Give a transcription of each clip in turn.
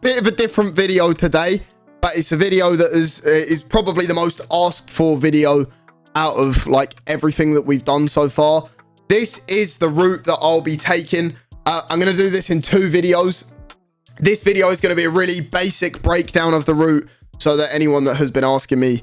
bit of a different video today, but it's a video that is probably the most asked for video out of like everything that we've done so far. This is the route that I'll be taking. I'm going to do this in 2 videos. This video is going to be a really basic breakdown of the route so that anyone that has been asking me,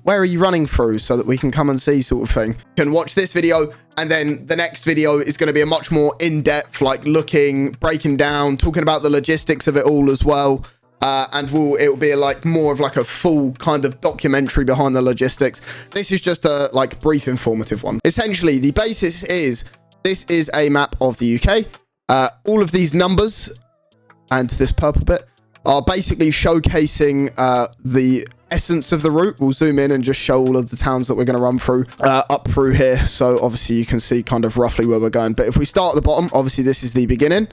where are you running through, so that we can come and see sort of thing, can watch this video. And then the next video is going to be a much more in-depth, like breaking down, talking about the logistics of it all as well. And it'll be like more of like a full kind of documentary behind the logistics. This is just a like brief informative one. Essentially, the basis is, this is a map of the UK. All of these numbers and this purple bit are basically showcasing the essence of the route. We'll zoom in and just show all of the towns that we're going to run through up through here. So obviously you can see kind of roughly where we're going. But if we start at the bottom, obviously this is the beginning.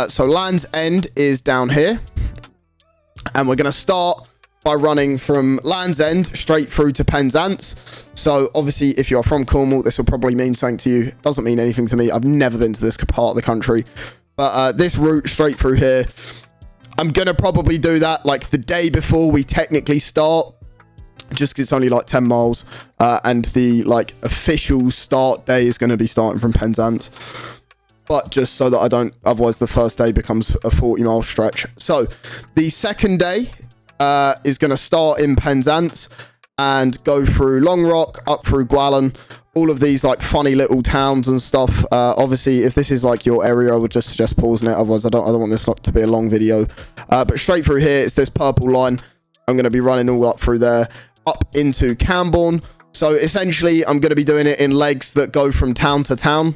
So Land's End is down here. And we're going to start by running from Land's End straight through to Penzance. So obviously if you're from Cornwall, this will probably mean something to you. It doesn't mean anything to me. I've never been to this part of the country. But this route straight through here, I'm going to probably do that like the day before we technically start, just because it's only like 10 miles. And the like official start day is going to be starting from Penzance. But just so that I don't, otherwise the first day becomes a 40-mile stretch. So the second day is going to start in Penzance and go through Long Rock, up through Gwallan, all of these like funny little towns and stuff. Obviously, if this is like your area, I would just suggest pausing it. Otherwise, I don't want this not to be a long video. But straight through here, it's this purple line. I'm going to be running all up through there, up into Cairngorms. So essentially, I'm going to be doing it in legs that go from town to town.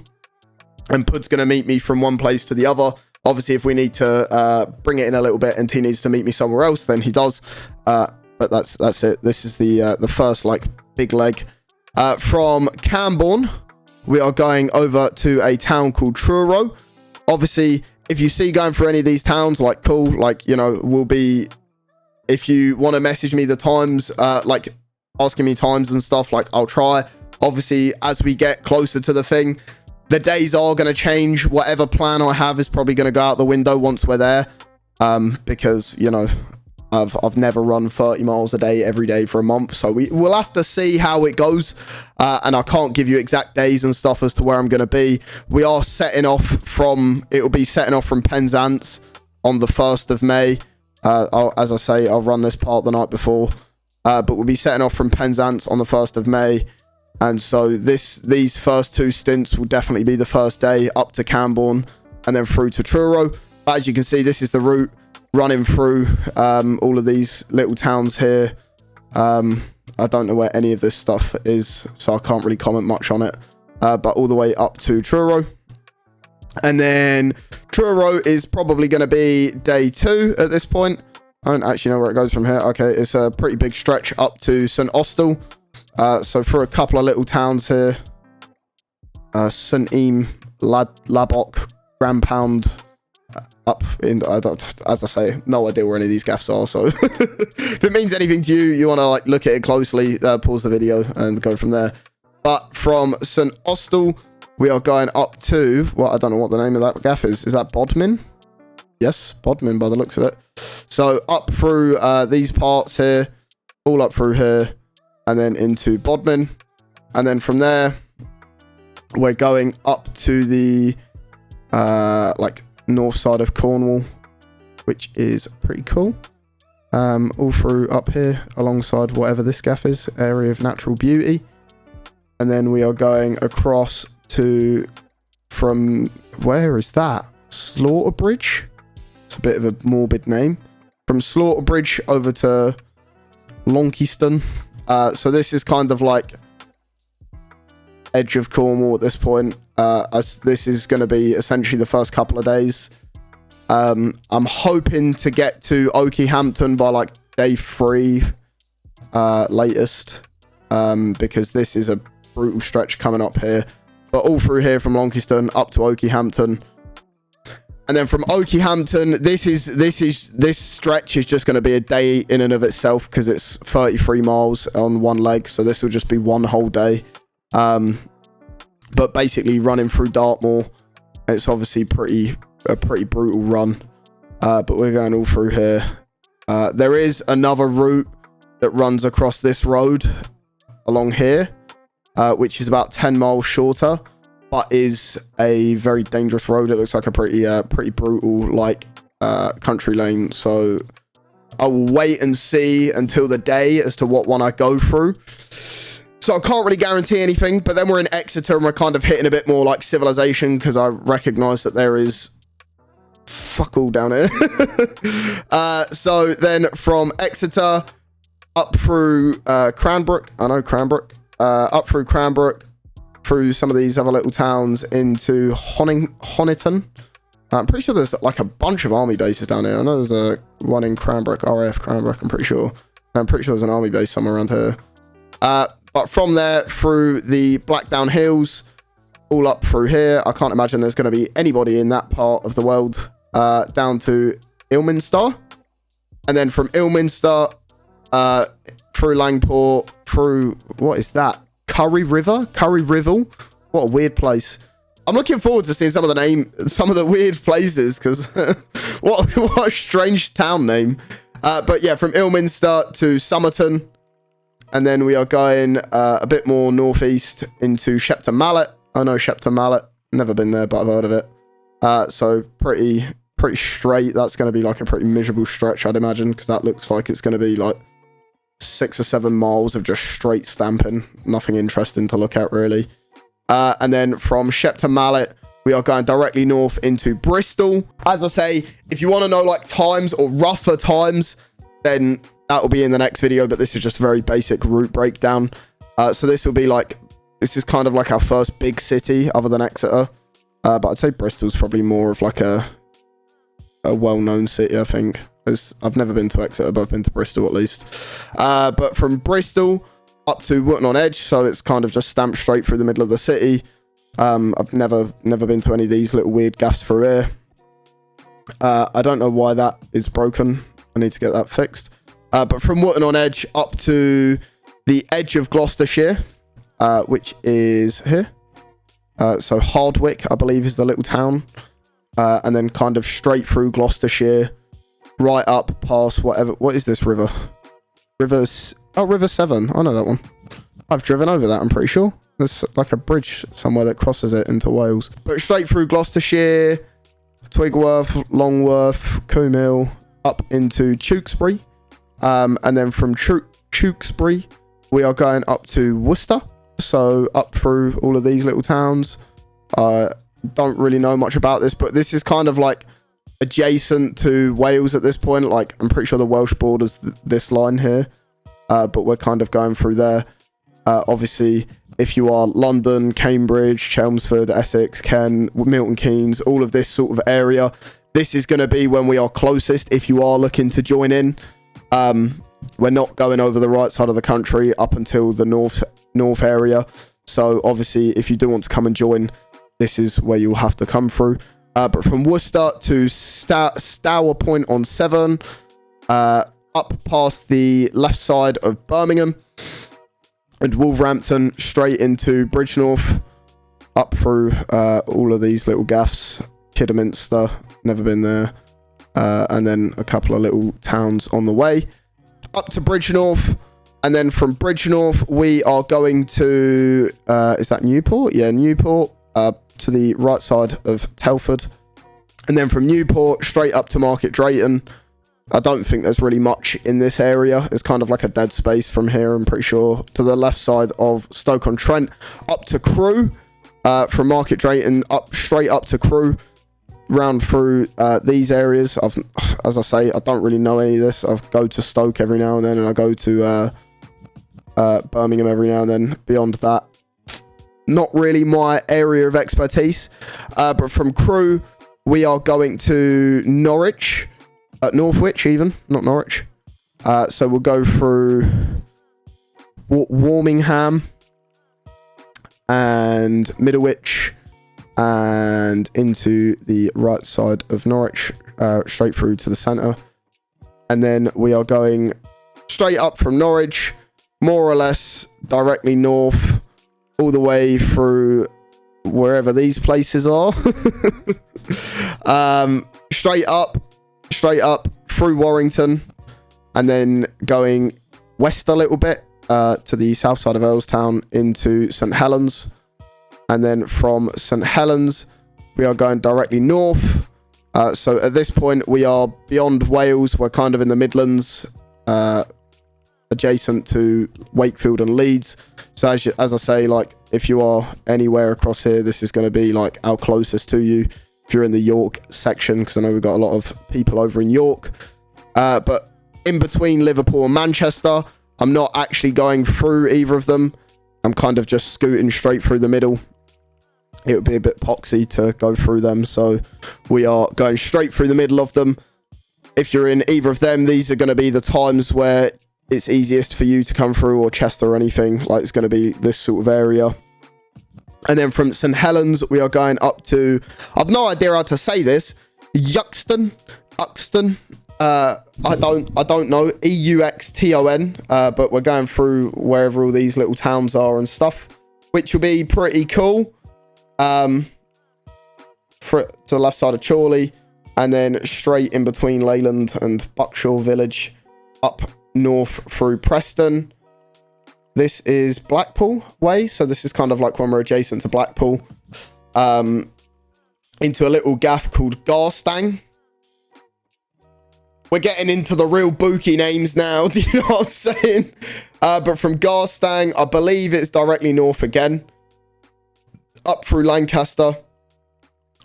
And Pud's going to meet me from one place to the other. Obviously, if we need to bring it in a little bit and he needs to meet me somewhere else, then he does. But that's it. This is the first like big leg. From Cairngorms, we are going over to a town called Truro. Obviously, if you see going through any of these towns, like cool, like, you know, will be, if you want to message me the times, like asking me times and stuff, like I'll try. Obviously, as we get closer to the thing, the days are going to change. Whatever plan I have is probably going to go out the window once we're there. Because, you know, I've never run 30 miles a day every day for a month. So we'll have to see how it goes. And I can't give you exact days and stuff as to where I'm going to be. We are setting off from, it will be setting off from Penzance on the 1st of May. As I say, I'll run this part the night before. But we'll be setting off from Penzance on the 1st of May. And so these first 2 stints will definitely be the first day up to Cairngorms and then through to Truro. But as you can see, this is the route running through all of these little towns here. I don't know where any of this stuff is, so I can't really comment much on it. But all the way up to Truro. And then Truro is probably going to be day 2 at this point. I don't actually know where it goes from here. Okay, it's a pretty big stretch up to St Austell. So for a couple of little towns here, St Eam, Labok, Grandpound, up in, as I say, no idea where any of these gaffs are. So if it means anything to you, you want to like look at it closely, pause the video and go from there. But from St Austell, we are going up to, well, I don't know what the name of that gaff is. Is that Bodmin? Yes, Bodmin by the looks of it. So up through these parts here, all up through here. And then into Bodmin. And then from there, we're going up to the like north side of Cornwall, which is pretty cool. All through up here alongside whatever this gaff is, area of natural beauty. And then we are going across to, from, where is that? Slaughter-Bridge? It's a bit of a morbid name. From Slaughter-Bridge over to Launceston. So this is kind of like edge of Cornwall at this point. As this is going to be essentially the first couple of days. I'm hoping to get to Okehampton by like day 3 latest. Because this is a brutal stretch coming up here. But all through here from Launceston up to Okehampton. And then from Okehampton, this stretch is just going to be a day in and of itself because it's 33 miles on one leg. So this will just be one whole day. But basically running through Dartmoor, it's obviously a pretty brutal run. but we're going all through here. There is another route that runs across this road along here, which is about 10 miles shorter, but is a very dangerous road. It looks like a pretty brutal like country lane. So I will wait and see until the day as to what one I go through. So I can't really guarantee anything, but then we're in Exeter and we're kind of hitting a bit more like civilization, because I recognize that there is fuck all down here. So then from Exeter up through Cranbrook, up through Cranbrook, through some of these other little towns into Honiton. I'm pretty sure there's like a bunch of army bases down here. I know there's a one in Cranbrook, RAF Cranbrook, I'm pretty sure there's an army base somewhere around here. But from there through the Blackdown Hills, all up through here, I can't imagine there's going to be anybody in that part of the world, down to Ilminster. And then from Ilminster, through Langport, through, what is that? Curry Rivel? What a weird place. I'm looking forward to seeing some of the weird places, because what a strange town name. But yeah, from Ilminster to Somerton, and then we are going a bit more northeast into Shepton Mallet. I know Shepton Mallet, never been there, but I've heard of it. So pretty straight. That's going to be like a pretty miserable stretch, I'd imagine, because that looks like it's going to be like 6 or 7 miles of just straight stamping. Nothing interesting to look at, really. And then from Shepton Mallet, we are going directly north into Bristol. As I say, if you want to know like times or rougher times, then that will be in the next video, but this is just a very basic route breakdown. So this is kind of like our first big city other than Exeter. But I'd say Bristol's probably more of like a well-known city, I think. I've never been to Exeter, but I've been to Bristol at least. But from Bristol up to Wootton-on-Edge, so it's kind of just stamped straight through the middle of the city. I've never been to any of these little weird gaffs through here. I don't know why that is broken. I need to get that fixed. But from Wootton-on-Edge up to the edge of Gloucestershire, which is here. So Hardwick, I believe, is the little town. And then kind of straight through Gloucestershire, right up past whatever. What is this river? River Severn. I know that one. I've driven over that, I'm pretty sure. There's like a bridge somewhere that crosses it into Wales. But straight through Gloucestershire, Twigworth, Longworth, Combe Hill, up into Tewkesbury. And then from Tewkesbury, we are going up to Worcester. So up through all of these little towns. Don't really know much about this, but this is kind of like adjacent to Wales at this point. Like, I'm pretty sure the Welsh border's this line here. But we're kind of going through there. Obviously, if you are London, Cambridge, Chelmsford, Essex, Kent, Milton Keynes, all of this sort of area, this is going to be when we are closest if you are looking to join in. We're not going over the right side of the country up until the north area. So obviously, if you do want to come and join, this is where you'll have to come through. But from Worcester to Stour Point on Severn, up past the left side of Birmingham and Wolverhampton, straight into Bridgnorth, up through all of these little gaffs. Kidderminster, never been there. And then a couple of little towns on the way. Up to Bridgnorth, and then from Bridgnorth, we are going to, is that Newport? Yeah, Newport, to the right side of Telford. And then from Newport, straight up to Market Drayton. I don't think there's really much in this area. It's kind of like a dead space from here, I'm pretty sure. To the left side of Stoke-on-Trent, up to Crewe. From Market Drayton, straight up to Crewe. Round through these areas. As I say, I don't really know any of this. I go to Stoke every now and then, and I go to Birmingham every now and then. Beyond that, not really my area of expertise. But from Crewe, we are going to Norwich, Northwich even, not Norwich. So we'll go through Warmingham and Middlewich, and into the right side of Norwich, straight through to the centre. And then we are going straight up from Norwich, more or less directly north, all the way through wherever these places are. Straight up straight up through Warrington, and then going west a little bit to the south side of Earlstown into St Helens. And then from St Helens, we are going directly north. So at this point, we are beyond Wales. We're kind of in the Midlands, adjacent to Wakefield and Leeds. So as I say, like, if you are anywhere across here, this is going to be like our closest to you. If you're in the York section, because I know we've got a lot of people over in York. But in between Liverpool and Manchester, I'm not actually going through either of them. I'm kind of just scooting straight through the middle. It would be a bit poxy to go through them, so we are going straight through the middle of them. If you're in either of them, these are going to be the times where it's easiest for you to come through, or Chester or anything. Like, it's going to be this sort of area. And then from St Helens, we are going up to, I've no idea how to say this, Uxton. I don't know, Euxton, but we're going through wherever all these little towns are and stuff, which will be pretty cool. To the left side of Chorley, and then straight in between Leyland and Buckshaw Village, up north through Preston. This is Blackpool way, so this is kind of like when we're adjacent to Blackpool, into a little gaff called Garstang. We're getting into the real bookie names now, do you know what I'm saying? But from Garstang, I believe it's directly north again, up through Lancaster,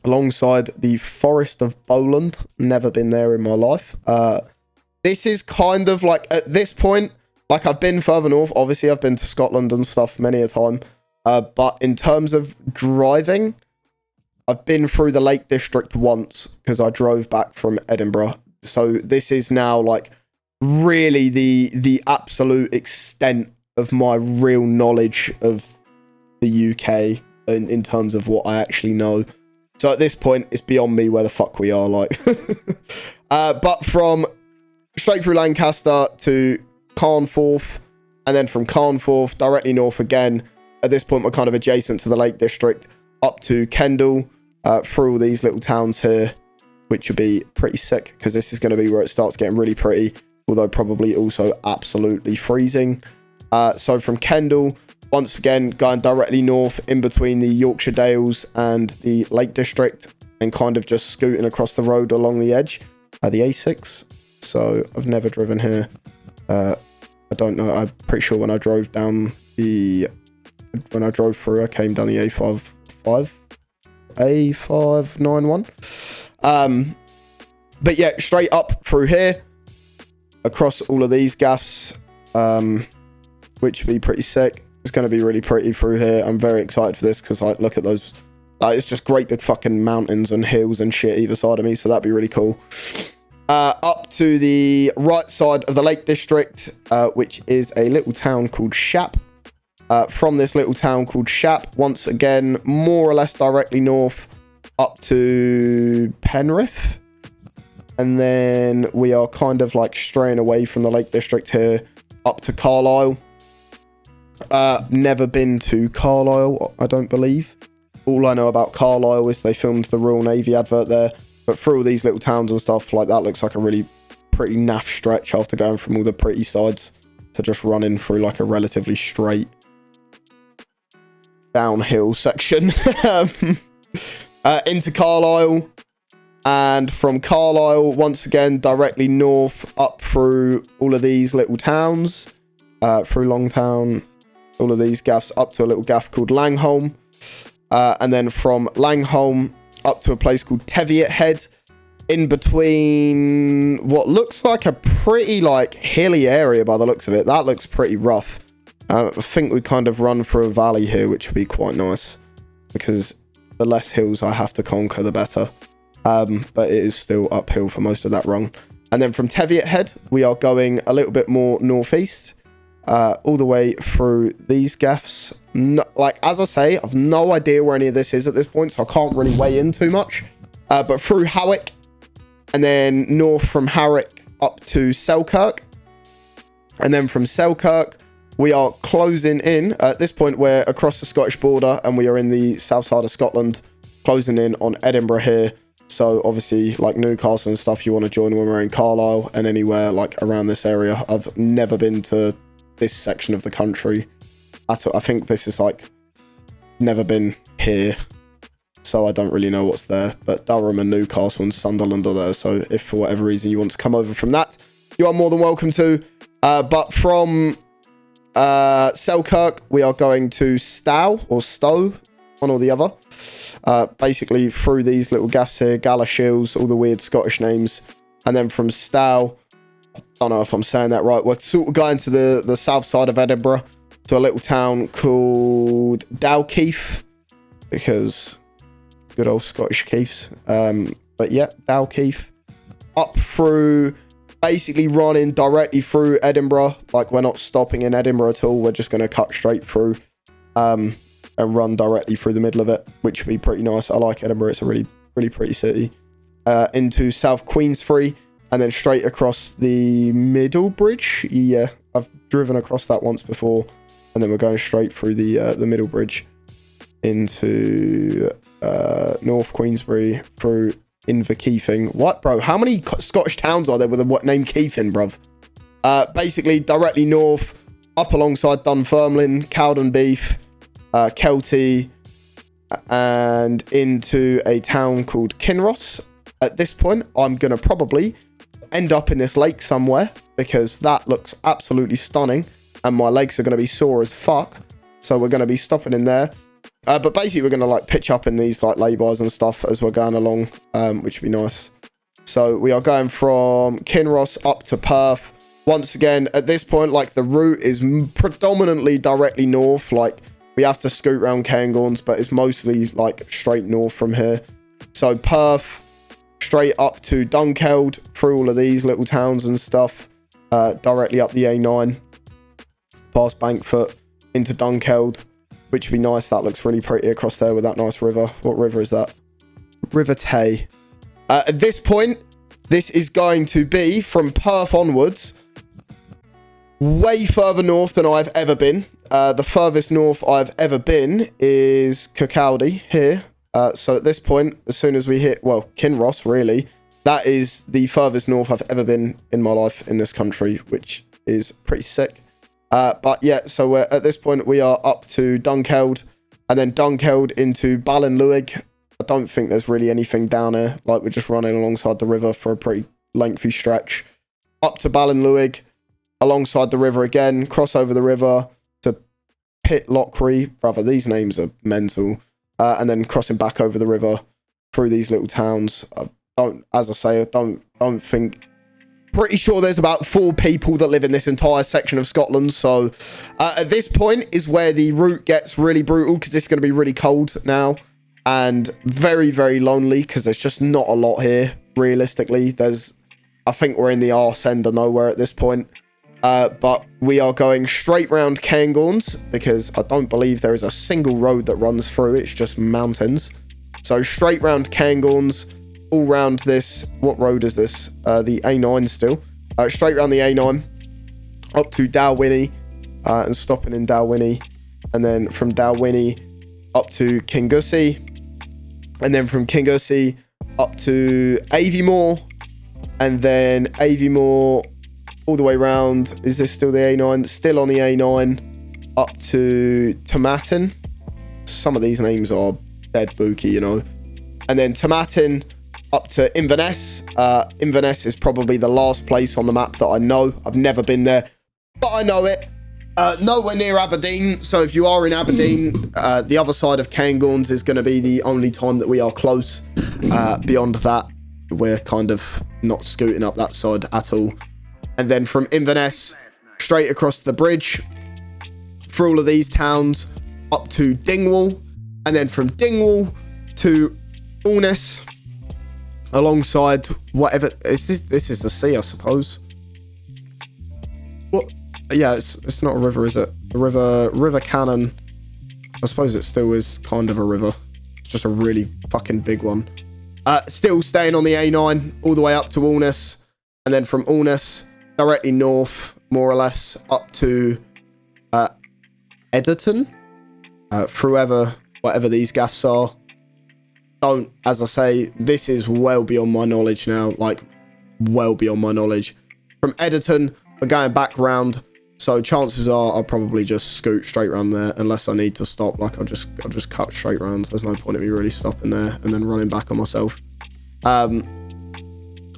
alongside the Forest of Bowland. Never been there in my life. This is kind of like, at this point, like, I've been further north. Obviously, I've been to Scotland and stuff many a time. But in terms of driving, I've been through the Lake District once, because I drove back from Edinburgh. So this is now, like, really the absolute extent of my real knowledge of the UK in terms of what I actually know. So at this point, it's beyond me where the fuck we are, like. But from straight through Lancaster to Carnforth, and then from Carnforth directly north again. At this point, we're kind of adjacent to the Lake District, up to Kendal, through all these little towns here, which would be pretty sick, because this is going to be where it starts getting really pretty, although probably also absolutely freezing. So from Kendal, once again, going directly north in between the Yorkshire Dales and the Lake District, and kind of just scooting across the road along the edge, the A6. So I've never driven here. I don't know. I'm pretty sure when I drove through, I came down the A591. But yeah, straight up through here, across all of these gaffs, which would be pretty sick. It's going to be really pretty through here. I'm very excited for this, because like, look at those. It's just great big fucking mountains and hills and shit either side of me, so that'd be really cool. Up to the right side of the Lake District, which is a little town called Shap. From this little town called Shap, once again, more or less directly north, up to Penrith. And then we are kind of like straying away from the Lake District here, up to Carlisle. Never been to Carlisle, I don't believe. All I know about Carlisle is they filmed the Royal Navy advert there. But through all these little towns and stuff, like, that looks like a really pretty naff stretch after going from all the pretty sides to just running through like a relatively straight downhill section. Into Carlisle, and from Carlisle, once again, directly north, up through all of these little towns, through Longtown, all of these gaffs, up to a little gaff called Langholm, and then from Langholm up to a place called Teviot Head, in between what looks like a pretty like hilly area by the looks of it. That looks pretty rough. I think we kind of run through a valley here, which would be quite nice, because the less hills I have to conquer, the better. But it is still uphill for most of that run. And then from Teviot Head, we are going a little bit more northeast, all the way through these gaffs. No, like, as I say, I've no idea where any of this is at this point, so I can't really weigh in too much. But through Hawick, and then north from Hawick up to Selkirk. And then from Selkirk, we are closing in. At this point, we're across the Scottish border, and we are in the south side of Scotland, closing in on Edinburgh here. So obviously, like Newcastle and stuff, you want to join when we're in Carlisle and anywhere like around this area. I've never been to this section of the country at all. I think this is like never been here, so I don't really know what's there. But Durham and Newcastle and Sunderland are there. So if for whatever reason you want to come over from that, you are more than welcome to. But from Selkirk, we are going to Stow or Stowe, one or the other. Basically through these little gaffs here, Galashiels, all the weird Scottish names. And then from Stow, I don't know if I'm saying that right, we're sort of going to the south side of Edinburgh to a little town called Dalkeith, because good old Scottish Keiths. But yeah, Dalkeith. Up through, basically running directly through Edinburgh. Like, we're not stopping in Edinburgh at all. We're just going to cut straight through and run directly through the middle of it, which would be pretty nice. I like Edinburgh. It's a really, really pretty city. Into South Queensferry, and then straight across the Middle Bridge. Yeah, I've driven across that once before. And then we're going straight through the Middle Bridge into North Queensbury, through Inverkeithing. What, bro? How many Scottish towns are there with a name Keithing, bruv? Basically, directly north, up alongside Dunfermline, Cowdenbeath, Kelty, and into a town called Kinross. At this point, I'm going to probably end up in this lake somewhere, because that looks absolutely stunning. And my legs are going to be sore as fuck. So we're going to be stopping in there. But basically, we're going to like pitch up in these like lay-bys and stuff as we're going along, which would be nice. So we are going from Kinross up to Perth. Once again, at this point, like the route is predominantly directly north. Like we have to scoot around Cairngorms, but it's mostly like straight north from here. So Perth, straight up to Dunkeld, through all of these little towns and stuff, directly up the A9. Past Bankfoot into Dunkeld, which would be nice. That looks really pretty across there with that nice river. What river is that? River Tay. At this point, this is going to be from Perth onwards, way further north than I've ever been. The furthest north I've ever been is Kirkcaldy here. So at this point, as soon as we hit, well, Kinross, really, that is the furthest north I've ever been in my life in this country, which is pretty sick. But yeah, so we're, at this point, we are up to Dunkeld, and then Dunkeld into Ballinluig. I don't think there's really anything down here. Like, we're just running alongside the river for a pretty lengthy stretch. Up to Ballinluig, alongside the river again, cross over the river to Pitlochry. Brother, these names are mental. And then crossing back over the river through these little towns. I don't think... Pretty sure there's about 4 people that live in this entire section of Scotland. So at this point is where the route gets really brutal, because it's going to be really cold now and very, very lonely, because there's just not a lot here. Realistically, I think we're in the arse end of nowhere at this point. But we are going straight round Cairngorms, because I don't believe there is a single road that runs through. It's just mountains. So straight round Cairngorms. All round this, what road is this? The A9 still. Straight round the A9 up to Dalwhinnie, and stopping in Dalwhinnie, and then from Dalwhinnie up to Kingussie, and then from Kingussie up to Aviemore, and then Aviemore all the way round. Is this still the A9? Still on the A9 up to Tomatin. Some of these names are dead booky, you know. And then Tomatin up to Inverness. Inverness is probably the last place on the map that I know. I've never been there, but I know it. Nowhere near Aberdeen. So if you are in Aberdeen, the other side of Cairngorms is going to be the only time that we are close. Beyond that, we're kind of not scooting up that side at all. And then from Inverness, straight across the bridge, through all of these towns, up to Dingwall. And then from Dingwall to Alness, alongside whatever is this. This is the sea, I suppose. What? Yeah, it's not a river, is it? A river Cannon. I suppose it still is kind of a river. It's just a really fucking big one. Still staying on the A9 all the way up to Alness, and then from Alness directly north, more or less, up to Editon. Through whatever these gaffs are. don't. As I say, this is well beyond my knowledge now, like well beyond my knowledge. From Editon, we're going back round, so chances are I'll probably just scoot straight around there, unless I need to stop. Like I'll just cut straight round. There's no point in me really stopping there and then running back on myself.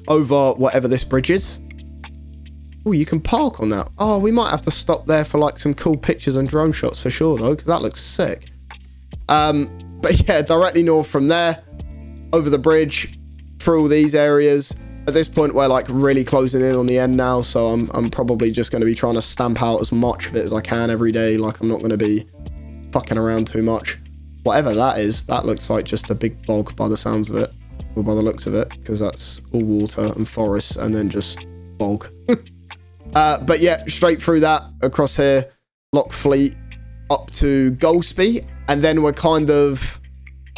Over whatever this bridge is. Oh, you can park on that. Oh, we might have to stop there for like some cool pictures and drone shots for sure though, because that looks sick. But yeah, directly north from there, over the bridge, through all these areas. At this point, we're like really closing in on the end now, so I'm probably just going to be trying to stamp out as much of it as I can every day. Like I'm not going to be fucking around too much. Whatever that is, that looks like just a big bog by the sounds of it, or by the looks of it, because that's all water and forest and then just bog. But yeah, straight through that, across here, Lockfleet, up to Golspie, and then we're kind of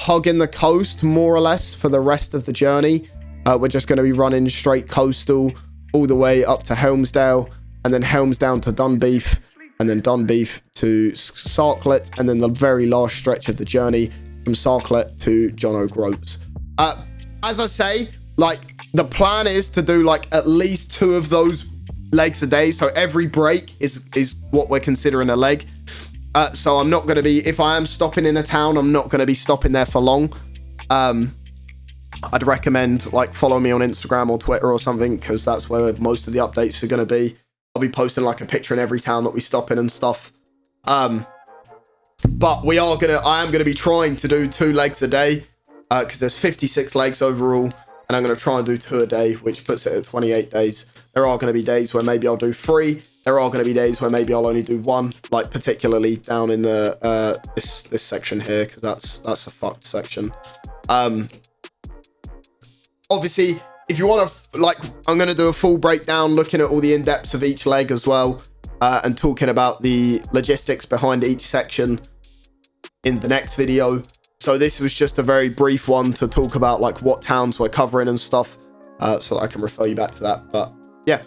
hugging the coast, more or less, for the rest of the journey. We're just going to be running straight coastal, all the way up to Helmsdale, and then Helmsdale to Dunbeef, and then Dunbeef to Sarklet, and then the very last stretch of the journey from Sarklet to John O'Groats. As I say, like, the plan is to do, like, at least 2 of those legs a day, so every break is what we're considering a leg. So I'm not going to be, if I am stopping in a town, I'm not going to be stopping there for long. I'd recommend like follow me on Instagram or Twitter or something, because that's where most of the updates are going to be. I'll be posting like a picture in every town that we stop in and stuff. But I am gonna be trying to do 2 legs a day, because there's 56 legs overall, and I'm going to try and do 2 a day, which puts it at 28 days. There are going to be days where maybe I'll do 3. There are going to be days where maybe I'll only do 1, like particularly down in the this section here, because that's a fucked section. Obviously, if you want to, like, I'm going to do a full breakdown looking at all the in-depths of each leg as well, and talking about the logistics behind each section in the next video. So this was just a very brief one to talk about like what towns we're covering and stuff, so that I can refer you back to that. But yeah,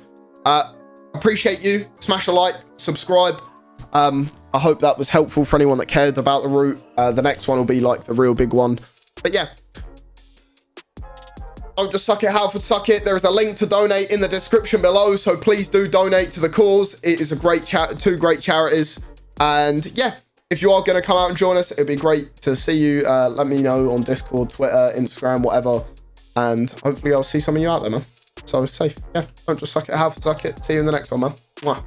appreciate you. Smash a like, subscribe. I hope that was helpful for anyone that cared about the route. The next one will be like the real big one. But yeah, don't just suck it, Halford suck it. There is a link to donate in the description below, so please do donate to the cause. It is a great 2 great charities. And yeah, if you are going to come out and join us, it'd be great to see you. Let me know on Discord, Twitter, Instagram, whatever, and hopefully I'll see some of you out there, man. So safe. Yeah, don't just suck it, Halford suck it. See you in the next one, man. Mwah.